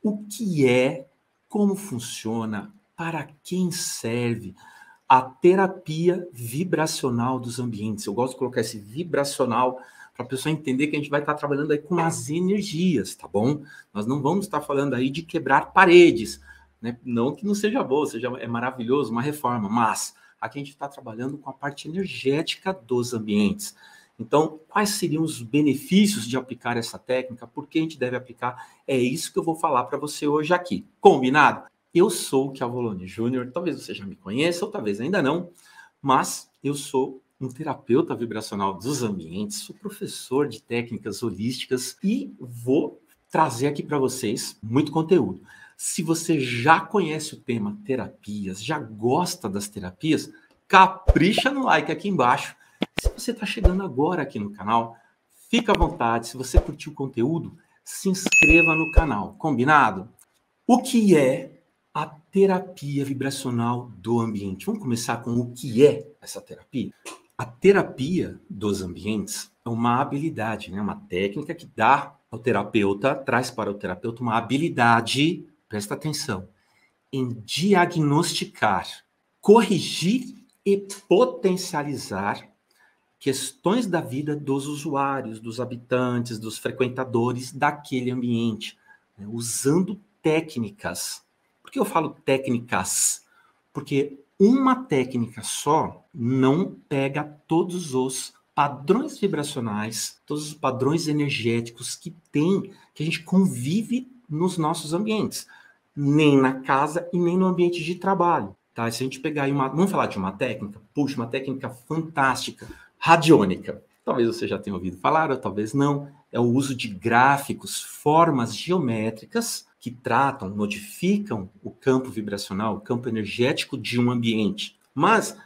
o que é, como funciona, para quem serve a terapia vibracional dos ambientes. Eu gosto de colocar esse vibracional para a pessoa entender que a gente vai estar trabalhando aí com as energias, tá bom? Nós não vamos estar falando aí de quebrar paredes, né? Não que não seja boa, é maravilhoso, uma reforma, mas aqui a gente está trabalhando com a parte energética dos ambientes. Então, quais seriam os benefícios de aplicar essa técnica? Por que a gente deve aplicar? É isso que eu vou falar para você hoje aqui. Combinado? Eu sou o Chiavoloni Júnior, talvez você já me conheça ou talvez ainda não, mas eu sou um terapeuta vibracional dos ambientes, sou professor de técnicas holísticas e vou trazer aqui para vocês muito conteúdo. Se você já conhece o tema terapias, já gosta das terapias, capricha no like aqui embaixo. Se você está chegando agora aqui no canal, fica à vontade. Se você curtiu o conteúdo, se inscreva no canal. Combinado? O que é a terapia vibracional do ambiente? Vamos começar com o que é essa terapia? A terapia dos ambientes é uma habilidade, né? Uma técnica que dá ao terapeuta, traz para o terapeuta uma habilidade, presta atenção, em diagnosticar, corrigir e potencializar questões da vida dos usuários, dos habitantes, dos frequentadores daquele ambiente, né? Usando técnicas. Por que eu falo técnicas? Porque uma técnica só não pega todos os padrões vibracionais, todos os padrões energéticos que tem, que a gente convive nos nossos ambientes, nem na casa e nem no ambiente de trabalho. Tá? Se a gente pegar aí vamos falar de uma técnica? Puxa, uma técnica fantástica, radiônica. Talvez você já tenha ouvido falar, ou talvez não. É o uso de gráficos, formas geométricas que tratam, modificam o campo vibracional, o campo energético de um ambiente. Mas,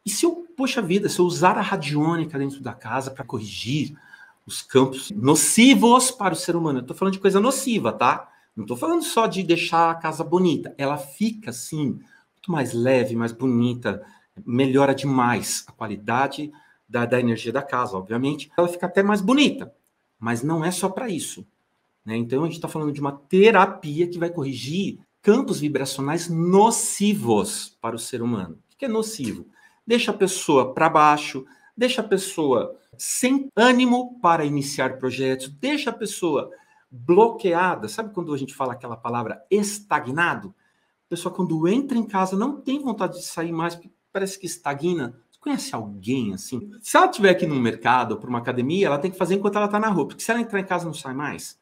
e se eu, poxa vida, se eu usar a radiônica dentro da casa para corrigir os campos nocivos para o ser humano? Eu estou falando de coisa nociva, tá? Não estou falando só de deixar a casa bonita. Ela fica, assim, muito mais leve, mais bonita, melhora demais a qualidade da energia da casa, obviamente. Ela fica até mais bonita, mas não é só para isso. Né? Então, a gente está falando de uma terapia que vai corrigir campos vibracionais nocivos para o ser humano. O que é nocivo? Deixa a pessoa para baixo, deixa a pessoa sem ânimo para iniciar projetos, deixa a pessoa bloqueada. Sabe quando a gente fala aquela palavra estagnado? A pessoa, quando entra em casa, não tem vontade de sair mais, porque parece que estagna. Você conhece alguém assim? Se ela estiver aqui no mercado ou para uma academia, ela tem que fazer enquanto ela está na rua, porque se ela entrar em casa, não sai mais.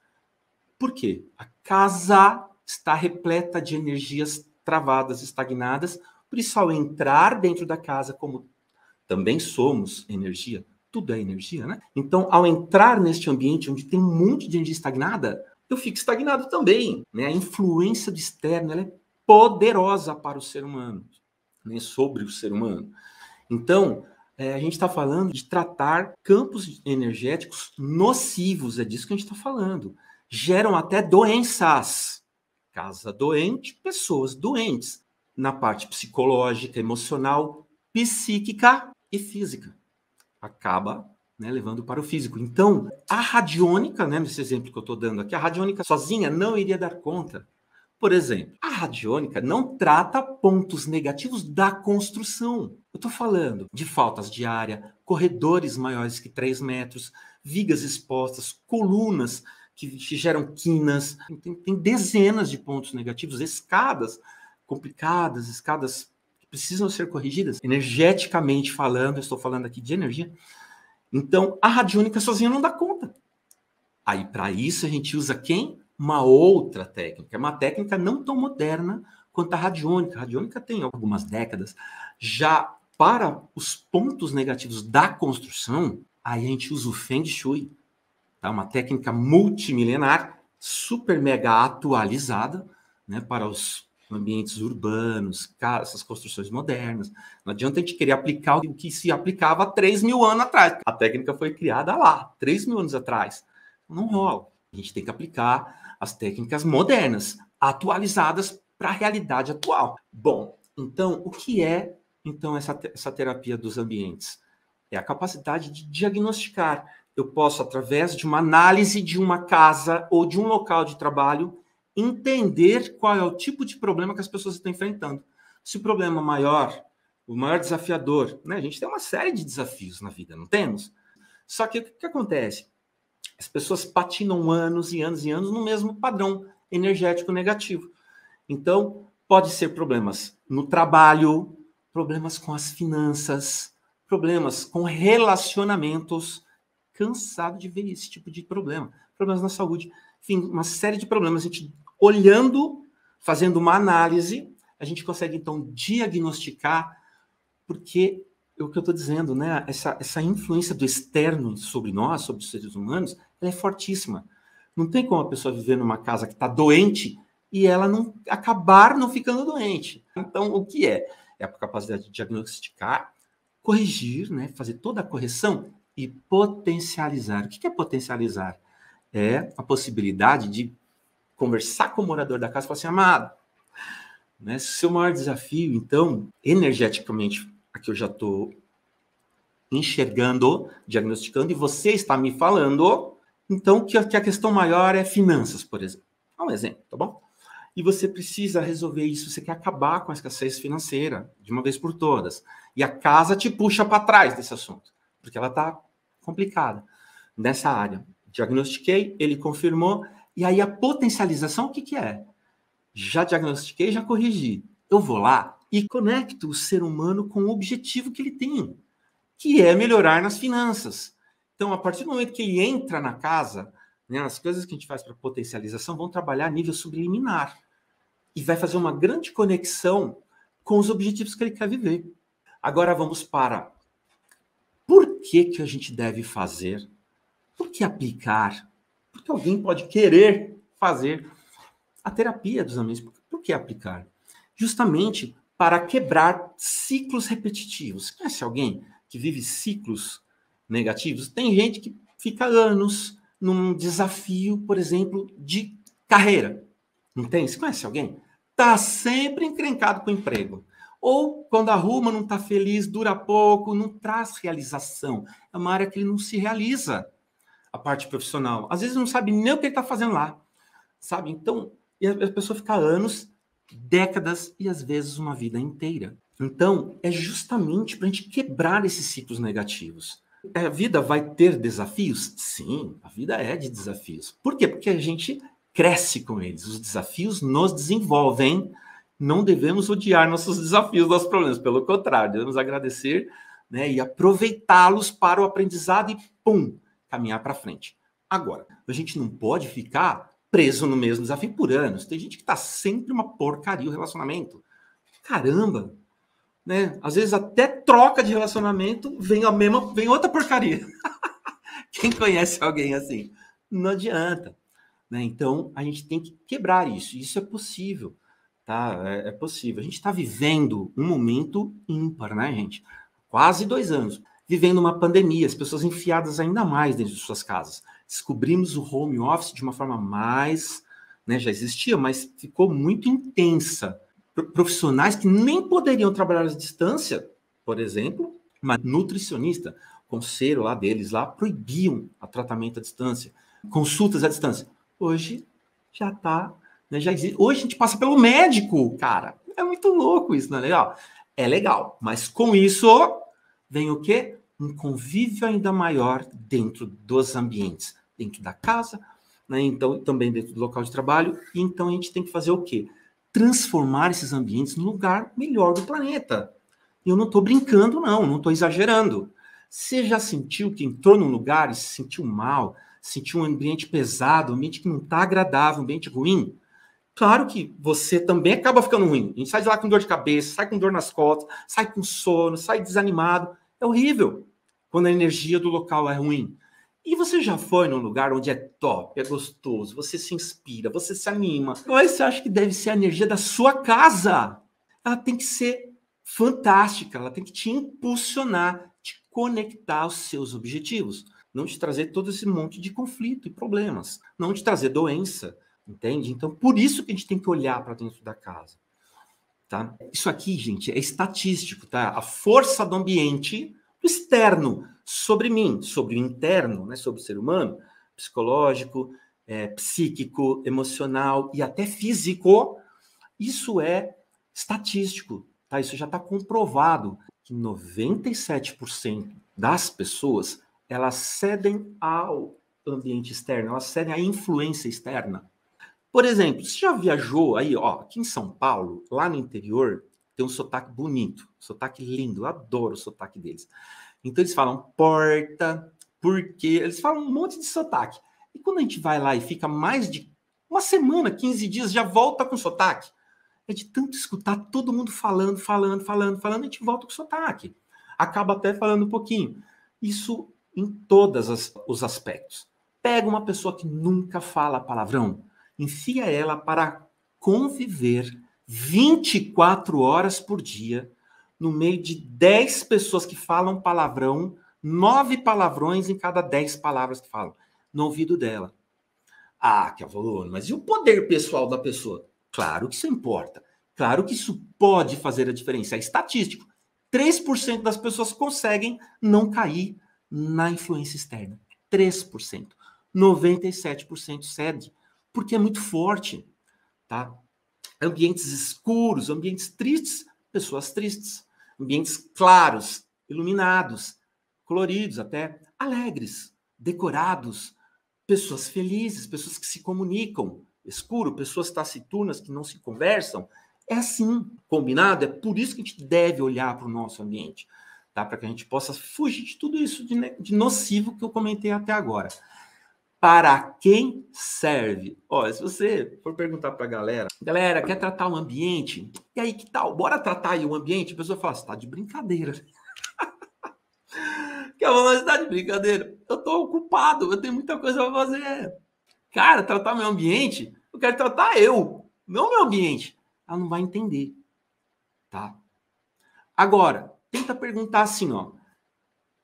Por quê? A casa está repleta de energias travadas, estagnadas. Por isso, ao entrar dentro da casa, como também somos energia, tudo é energia, né? Então, ao entrar neste ambiente onde tem um monte de energia estagnada, eu fico estagnado também, né? A influência do externo, ela é poderosa para o ser humano, né? Sobre o ser humano. Então, a gente está falando de tratar campos energéticos nocivos, é disso que a gente está falando. Geram até doenças. Casa doente, pessoas doentes. Na parte psicológica, emocional, psíquica e física. Acaba, né, levando para o físico. Então, a radiônica, né, nesse exemplo que eu estou dando aqui, a radiônica sozinha não iria dar conta. Por exemplo, a radiônica não trata pontos negativos da construção. Eu estou falando de faltas de área, corredores maiores que 3 metros, vigas expostas, colunas que geram quinas. Tem dezenas de pontos negativos, escadas complicadas, escadas que precisam ser corrigidas. Energeticamente falando, eu estou falando aqui de energia. Então, a radiônica sozinha não dá conta. Aí, para isso, a gente usa quem? Uma outra técnica. É uma técnica não tão moderna quanto a radiônica. A radiônica tem algumas décadas. Já para os pontos negativos da construção, aí a gente usa o Feng Shui. Tá? Uma técnica multimilenar, super mega atualizada, né, para os ambientes urbanos, essas construções modernas. Não adianta a gente querer aplicar o que se aplicava há 3.000 anos atrás. A técnica foi criada lá, 3.000 anos atrás. Não rola. A gente tem que aplicar as técnicas modernas, atualizadas para a realidade atual. Bom, então, o que é então essa terapia dos ambientes? É a capacidade de diagnosticar. Eu posso, através de uma análise de uma casa ou de um local de trabalho, entender qual é o tipo de problema que as pessoas estão enfrentando. Se o problema maior, o maior desafiador, né? A gente tem uma série de desafios na vida, não temos? Só que o que acontece? As pessoas patinam anos e anos e anos no mesmo padrão energético negativo. Então, pode ser problemas no trabalho, problemas com as finanças, problemas com relacionamentos. Cansado de ver esse tipo de problema. Problemas na saúde. Enfim, uma série de problemas. A gente olhando, fazendo uma análise, a gente consegue, então, diagnosticar, porque o que eu estou dizendo, né? Essa influência do externo sobre nós, sobre os seres humanos, ela é fortíssima. Não tem como a pessoa viver numa casa que está doente e ela não acabar não ficando doente. Então, o que é? É a capacidade de diagnosticar, corrigir, né? Fazer toda a correção e potencializar. O que é potencializar? É a possibilidade de conversar com o morador da casa e falar assim, amado, né? Seu maior desafio, então, energeticamente, aqui eu já estou enxergando, diagnosticando, e você está me falando, então, que a questão maior é finanças, por exemplo. Dá um exemplo, tá bom? E você precisa resolver isso, você quer acabar com a escassez financeira, de uma vez por todas. E a casa te puxa para trás desse assunto, porque ela está complicada nessa área. Diagnostiquei, ele confirmou, e aí a potencialização, o que é? Já diagnostiquei, já corrigi. Eu vou lá e conecto o ser humano com o objetivo que ele tem, que é melhorar nas finanças. Então, a partir do momento que ele entra na casa, né, as coisas que a gente faz para potencialização vão trabalhar a nível subliminar e vai fazer uma grande conexão com os objetivos que ele quer viver. Agora vamos para por que a gente deve fazer, por que aplicar, porque alguém pode querer fazer a terapia dos amigos. Por que aplicar? Justamente para quebrar ciclos repetitivos. Conhece alguém que vive ciclos negativos? Tem gente que fica anos num desafio, por exemplo, de carreira. Não tem? Você conhece alguém? Tá sempre encrencado com o emprego. Ou quando arruma, não está feliz, dura pouco, não traz realização. É uma área que ele não se realiza, a parte profissional. Às vezes não sabe nem o que ele está fazendo lá, sabe? Então, e a pessoa fica anos, décadas e às vezes uma vida inteira. Então, é justamente para a gente quebrar esses ciclos negativos. A vida vai ter desafios? Sim, a vida é de desafios. Por quê? Porque a gente cresce com eles. Os desafios nos desenvolvem. Não devemos odiar nossos desafios, nossos problemas. Pelo contrário, devemos agradecer, né, e aproveitá-los para o aprendizado e, pum, caminhar para frente. Agora, a gente não pode ficar preso no mesmo desafio por anos. Tem gente que está sempre uma porcaria o relacionamento. Caramba! Né? Às vezes até troca de relacionamento, vem outra porcaria. Quem conhece alguém assim? Não adianta. Né? Então, a gente tem que quebrar isso. Isso é possível. Tá? É possível. A gente está vivendo um momento ímpar, né, gente? Quase 2 anos. Vivendo uma pandemia, as pessoas enfiadas ainda mais dentro de suas casas. Descobrimos o home office de uma forma mais, né, já existia, mas ficou muito intensa. Profissionais que nem poderiam trabalhar à distância, por exemplo, uma nutricionista, conselho lá deles lá, proibiam o tratamento à distância, consultas à distância. Hoje já está, né, já existe. Hoje a gente passa pelo médico, cara. É muito louco isso, não é legal? É legal, mas com isso vem o quê? Um convívio ainda maior dentro dos ambientes, dentro da casa, né? Então também dentro do local de trabalho. E então a gente tem que fazer o quê? Transformar esses ambientes num lugar melhor do planeta. E eu não estou brincando, não estou exagerando. Você já sentiu que entrou num lugar e se sentiu mal, sentiu um ambiente pesado, um ambiente que não está agradável, um ambiente ruim? Claro que você também acaba ficando ruim. A gente sai de lá com dor de cabeça, sai com dor nas costas, sai com sono, sai desanimado. É horrível quando a energia do local é ruim. E você já foi num lugar onde é top, é gostoso, você se inspira, você se anima. Mas você acha que deve ser a energia da sua casa? Ela tem que ser fantástica, ela tem que te impulsionar, te conectar aos seus objetivos. Não te trazer todo esse monte de conflito e problemas. Não te trazer doença, entende? Então, por isso que a gente tem que olhar para dentro da casa. Tá? Isso aqui, gente, é estatístico, tá? A força do ambiente, do externo, sobre mim, sobre o interno, né? Sobre o ser humano, psicológico, psíquico, emocional e até físico, isso é estatístico, tá? Isso já está comprovado que 97% das pessoas elas cedem ao ambiente externo, elas cedem à influência externa. Por exemplo, você já viajou aí, ó, aqui em São Paulo, lá no interior, tem um sotaque bonito, sotaque lindo, eu adoro o sotaque deles. Então eles falam porta, porque eles falam um monte de sotaque. E quando a gente vai lá e fica mais de uma semana, 15 dias, já volta com sotaque. É de tanto escutar todo mundo falando, a gente volta com sotaque. Acaba até falando um pouquinho. Isso em todos os aspectos. Pega uma pessoa que nunca fala palavrão, enfia ela para conviver 24 horas por dia no meio de 10 pessoas que falam palavrão, 9 palavrões em cada 10 palavras que falam, no ouvido dela. Ah, que avalone, mas e o poder pessoal da pessoa? Claro que isso importa. Claro que isso pode fazer a diferença. É estatístico. 3% das pessoas conseguem não cair na influência externa. 3%. 97% cede, porque é muito forte, tá? Ambientes escuros, ambientes tristes, pessoas tristes. Ambientes claros, iluminados, coloridos até, alegres, decorados, pessoas felizes, pessoas que se comunicam. Escuro, pessoas taciturnas que não se conversam. É assim, combinado? É por isso que a gente deve olhar para o nosso ambiente, tá? Para que a gente possa fugir de tudo isso de nocivo que eu comentei até agora. Para quem serve? Olha, se você for perguntar para a galera, quer tratar o ambiente? E aí, que tal? Bora tratar aí o ambiente? A pessoa fala, você está de brincadeira. Que a você está de brincadeira? Eu estou ocupado, eu tenho muita coisa para fazer. Cara, tratar meu ambiente, eu quero tratar eu, não meu ambiente. Ela não vai entender, tá? Agora, tenta perguntar assim, ó.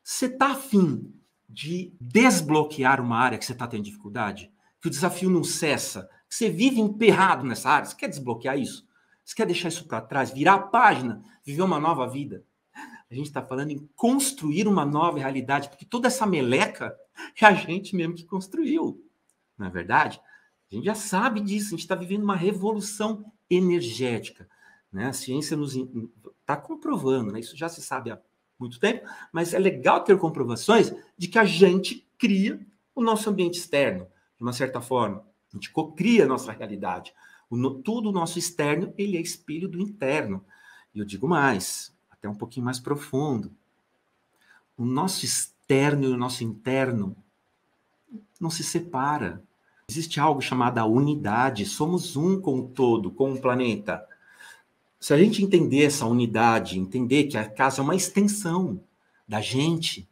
Você tá afim de desbloquear uma área que você está tendo dificuldade? Que o desafio não cessa? Que você vive emperrado nessa área? Você quer desbloquear isso? Você quer deixar isso para trás, virar a página, viver uma nova vida? A gente está falando em construir uma nova realidade, porque toda essa meleca é a gente mesmo que construiu. Não é verdade? A gente já sabe disso, a gente está vivendo uma revolução energética. Né? A ciência nos está comprovando, né? Isso já se sabe há muito tempo, mas é legal ter comprovações de que a gente cria o nosso ambiente externo, de uma certa forma. A gente cocria a nossa realidade. Tudo o nosso externo, ele é espelho do interno. E eu digo mais, até um pouquinho mais profundo. O nosso externo e o nosso interno não se separa. Existe algo chamado a unidade. Somos um com o todo, com o planeta. Se a gente entender essa unidade, entender que a casa é uma extensão da gente,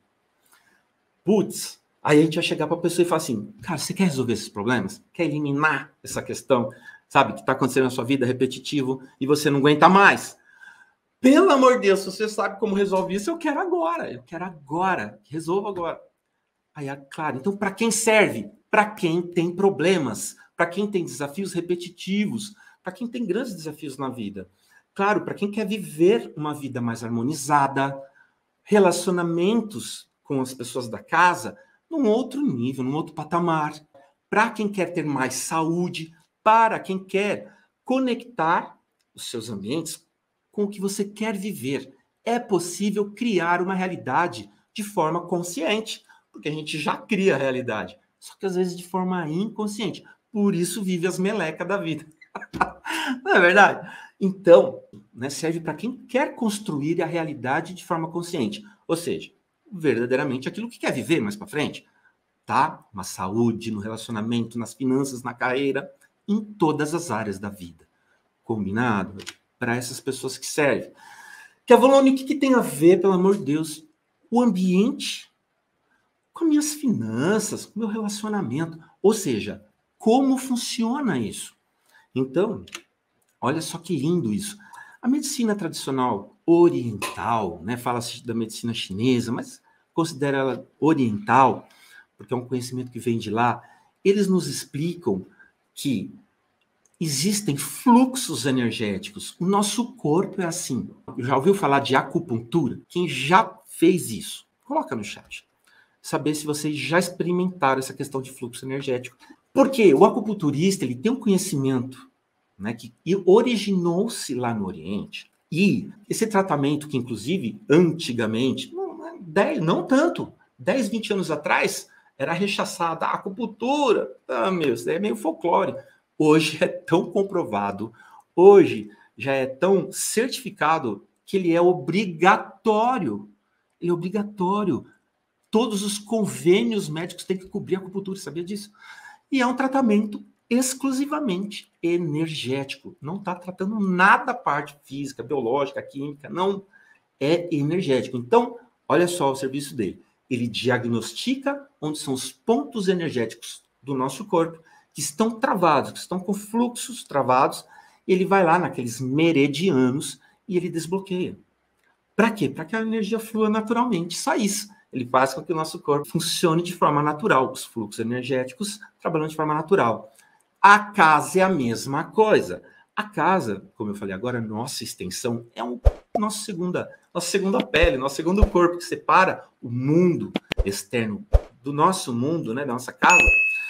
putz, aí a gente vai chegar para a pessoa e falar assim, cara, você quer resolver esses problemas? Quer eliminar essa questão, sabe, que está acontecendo na sua vida, repetitivo, e você não aguenta mais? Pelo amor de Deus, se você sabe como resolver isso, eu quero agora, resolva agora. Aí, claro, então para quem serve? Para quem tem problemas, para quem tem desafios repetitivos, para quem tem grandes desafios na vida. Claro, para quem quer viver uma vida mais harmonizada, relacionamentos com as pessoas da casa num outro nível, num outro patamar. Para quem quer ter mais saúde, para quem quer conectar os seus ambientes com o que você quer viver. É possível criar uma realidade de forma consciente, porque a gente já cria a realidade, só que às vezes de forma inconsciente. Por isso vive as melecas da vida. Não é verdade? Então, né, serve para quem quer construir a realidade de forma consciente. Ou seja, verdadeiramente aquilo que quer viver mais para frente. Tá? Uma saúde, no relacionamento, nas finanças, na carreira, em todas as áreas da vida. Combinado? Para essas pessoas que servem. Que Avalone, o que tem a ver, pelo amor de Deus, o ambiente com minhas finanças, com meu relacionamento? Ou seja, como funciona isso? Então, olha só que lindo isso. A medicina tradicional oriental, né, fala-se da medicina chinesa, mas considera ela oriental, porque é um conhecimento que vem de lá. Eles nos explicam que existem fluxos energéticos. O nosso corpo é assim. Já ouviu falar de acupuntura? Quem já fez isso? Coloca no chat. Saber se vocês já experimentaram essa questão de fluxo energético. Porque o acupunturista ele tem um conhecimento, né, que originou-se lá no Oriente. E esse tratamento que, inclusive, antigamente, não tanto, 10, 20 anos atrás, era rechaçada a acupuntura. Meu, isso é meio folclore. Hoje é tão comprovado, hoje já é tão certificado que ele é obrigatório. Ele é obrigatório. Todos os convênios médicos têm que cobrir a acupuntura, sabia disso? E é um tratamento exclusivamente energético. Não está tratando nada da parte física, biológica, química, não. É energético. Então, olha só o serviço dele. Ele diagnostica onde são os pontos energéticos do nosso corpo que estão travados, que estão com fluxos travados. Ele vai lá naqueles meridianos e ele desbloqueia. Para quê? Para que a energia flua naturalmente, saísse. Ele faz com que o nosso corpo funcione de forma natural, os fluxos energéticos trabalhando de forma natural. A casa é a mesma coisa. A casa, como eu falei agora, nossa extensão é nossa segunda pele, nosso segundo corpo que separa o mundo externo do nosso mundo, né, da nossa casa.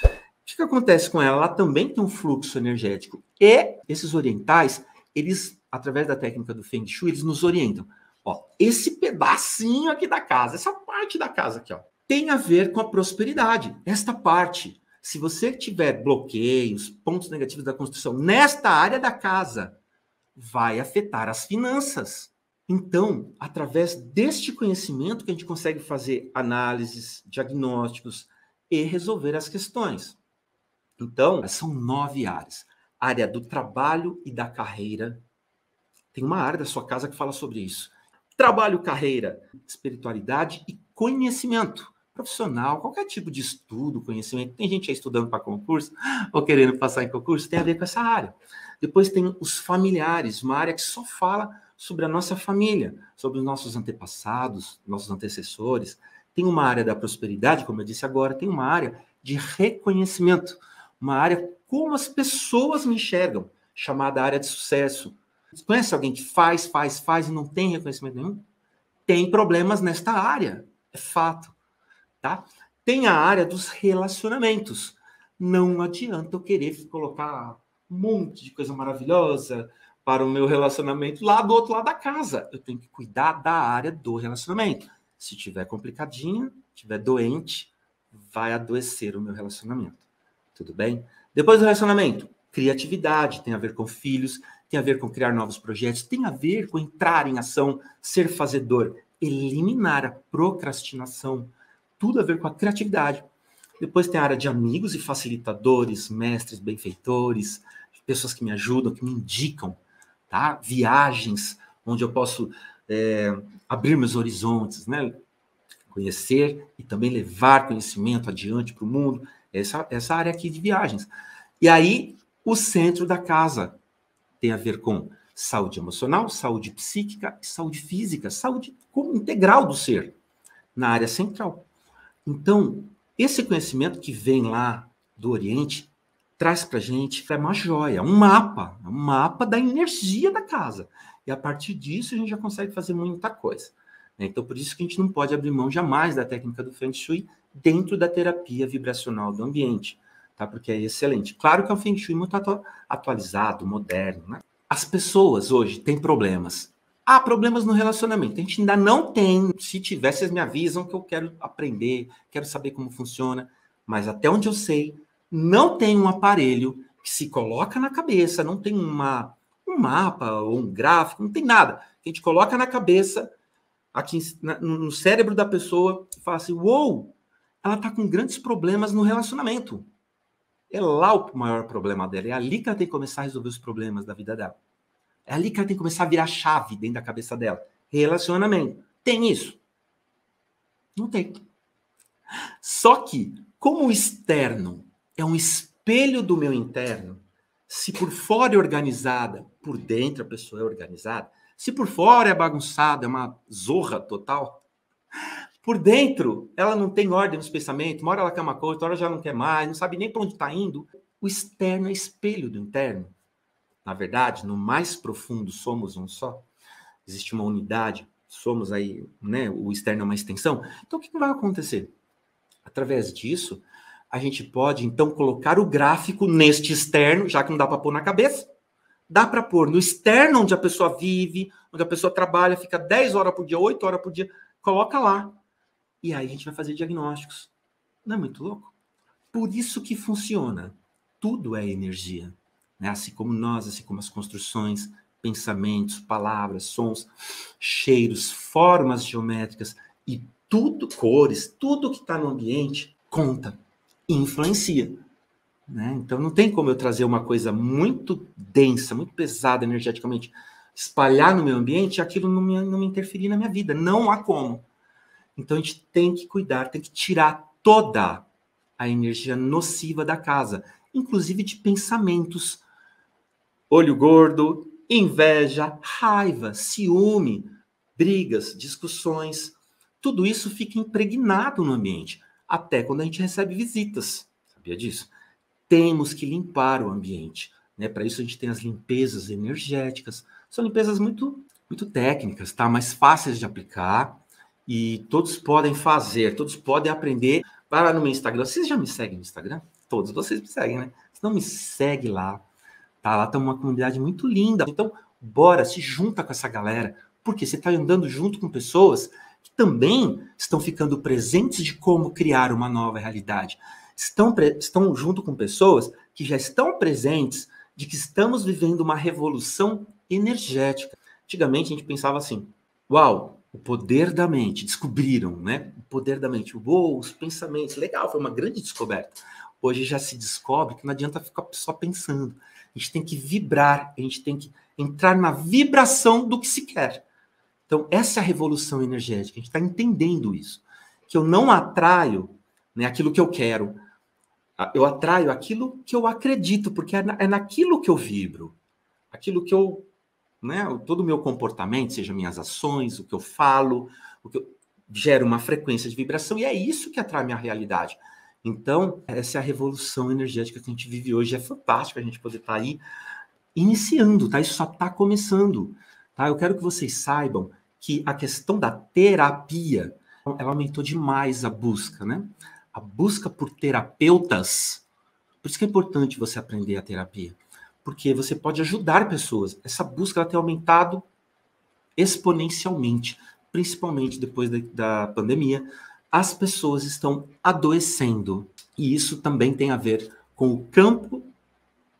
O que acontece com ela? Ela também tem um fluxo energético. E esses orientais, eles, através da técnica do Feng Shui, eles nos orientam. Ó, esse pedacinho aqui da casa, essa parte da casa aqui, ó, tem a ver com a prosperidade. Esta parte, se você tiver bloqueios, pontos negativos da construção nesta área da casa, vai afetar as finanças. Então, através deste conhecimento que a gente consegue fazer análises, diagnósticos e resolver as questões. Então, são 9 áreas. Área do trabalho e da carreira. Tem uma área da sua casa que fala sobre isso. Trabalho, carreira, espiritualidade e conhecimento profissional, qualquer tipo de estudo, conhecimento. Tem gente aí estudando para concurso ou querendo passar em concurso, tem a ver com essa área. Depois tem os familiares, uma área que só fala sobre a nossa família, sobre os nossos antepassados, nossos antecessores. Tem uma área da prosperidade, como eu disse agora, tem uma área de reconhecimento, uma área como as pessoas me enxergam, chamada área de sucesso. Você conhece alguém que faz e não tem reconhecimento nenhum? Tem problemas nesta área, é fato, tá? Tem a área dos relacionamentos. Não adianta eu querer colocar um monte de coisa maravilhosa para o meu relacionamento lá do outro lado da casa. Eu tenho que cuidar da área do relacionamento. Se tiver complicadinho, tiver doente, vai adoecer o meu relacionamento. Tudo bem? Depois do relacionamento, criatividade, tem a ver com filhos, tem a ver com criar novos projetos, tem a ver com entrar em ação, ser fazedor, eliminar a procrastinação, tudo a ver com a criatividade. Depois tem a área de amigos e facilitadores, mestres, benfeitores, pessoas que me ajudam, que me indicam, tá? Viagens, onde eu posso abrir meus horizontes, né? Conhecer e também levar conhecimento adiante para o mundo. Essa área aqui de viagens. E aí, o centro da casa tem a ver com saúde emocional, saúde psíquica e saúde física, saúde integral do ser, na área central. Então, esse conhecimento que vem lá do Oriente traz para a gente é uma joia, um mapa da energia da casa. E a partir disso a gente já consegue fazer muita coisa. Então, por isso que a gente não pode abrir mão jamais da técnica do Feng Shui dentro da terapia vibracional do ambiente, tá? Porque é excelente. Claro que é um Feng Shui muito atualizado, moderno, né? As pessoas hoje têm problemas. Há problemas no relacionamento. A gente ainda não tem. Se tiver, vocês me avisam que eu quero aprender, quero saber como funciona. Mas até onde eu sei, não tem um aparelho que se coloca na cabeça, não tem um mapa ou um gráfico, não tem nada. A gente coloca na cabeça, aqui no cérebro da pessoa, e fala assim, uou, ela está com grandes problemas no relacionamento. É lá o maior problema dela. É ali que ela tem que começar a resolver os problemas da vida dela. É ali que ela tem que começar a virar chave dentro da cabeça dela. Relacionamento. Tem isso? Não tem. Só que, como o externo é um espelho do meu interno, se por fora é organizada, por dentro a pessoa é organizada, se por fora é bagunçada, é uma zorra total, por dentro ela não tem ordem nos pensamentos, uma hora ela quer uma coisa, outra hora já não quer mais, não sabe nem para onde está indo. O externo é espelho do interno. Na verdade, no mais profundo somos um só. Existe uma unidade, somos aí, né? O externo é uma extensão. Então, o que vai acontecer? Através disso, a gente pode, então, colocar o gráfico neste externo, já que não dá para pôr na cabeça, dá para pôr no externo, onde a pessoa vive, onde a pessoa trabalha, fica 10 horas por dia, 8 horas por dia, coloca lá. E aí a gente vai fazer diagnósticos. Não é muito louco? Por isso que funciona. Tudo é energia. Né? Assim como nós, assim como as construções, pensamentos, palavras, sons, cheiros, formas geométricas e tudo, cores, tudo que está no ambiente conta e influencia. Né? Então não tem como eu trazer uma coisa muito densa, muito pesada energeticamente, espalhar no meu ambiente e aquilo não me interferir na minha vida. Não há como. Então a gente tem que cuidar, tem que tirar toda a energia nociva da casa, inclusive de pensamentos. Olho gordo, inveja, raiva, ciúme, brigas, discussões. Tudo isso fica impregnado no ambiente, até quando a gente recebe visitas. Sabia disso? Temos que limpar o ambiente. Né? Para isso a gente tem as limpezas energéticas. São limpezas muito, muito técnicas, tá? Mas fáceis de aplicar. E todos podem fazer, todos podem aprender. Vai lá no meu Instagram. Vocês já me seguem no Instagram? Todos vocês me seguem, né? Se não me segue lá, tá? Lá tem uma comunidade muito linda. Então, bora, se junta com essa galera. Porque você está andando junto com pessoas que também estão ficando presentes de como criar uma nova realidade. Estão junto com pessoas que já estão presentes de que estamos vivendo uma revolução energética. Antigamente a gente pensava assim, uau, o poder da mente, descobriram, né? O poder da mente, uou, os pensamentos, legal, foi uma grande descoberta. Hoje já se descobre que não adianta ficar só pensando. A gente tem que vibrar, a gente tem que entrar na vibração do que se quer. Então, essa é a revolução energética, a gente está entendendo isso. Que eu não atraio, né, aquilo que eu quero, eu atraio aquilo que eu acredito, porque é naquilo que eu vibro. Aquilo que eu, né, todo o meu comportamento, seja minhas ações, o que eu falo, o que eu gera uma frequência de vibração, e é isso que atrai minha realidade. Então, essa é a revolução energética que a gente vive hoje. É fantástico a gente poder estar aí iniciando, tá? Isso só está começando. Tá? Eu quero que vocês saibam que a questão da terapia, ela aumentou demais a busca, né? A busca por terapeutas. Por isso que é importante você aprender a terapia. Porque você pode ajudar pessoas. Essa busca ela tem aumentado exponencialmente, principalmente depois da pandemia. As pessoas estão adoecendo. E isso também tem a ver com o campo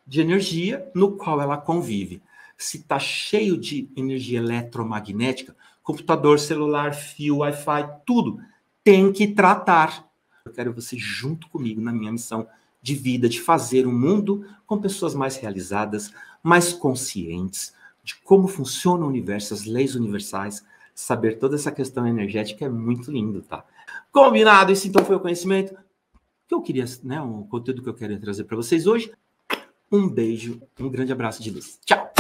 de energia no qual ela convive. Se está cheio de energia eletromagnética, computador, celular, fio, Wi-Fi, tudo, tem que tratar. Eu quero você junto comigo na minha missão de vida, de fazer um mundo com pessoas mais realizadas, mais conscientes de como funciona o universo, as leis universais. Saber toda essa questão energética é muito lindo, tá? Combinado? Esse então foi o conhecimento que eu queria, né? O conteúdo que eu quero trazer para vocês hoje. Um beijo, um grande abraço de luz. Tchau!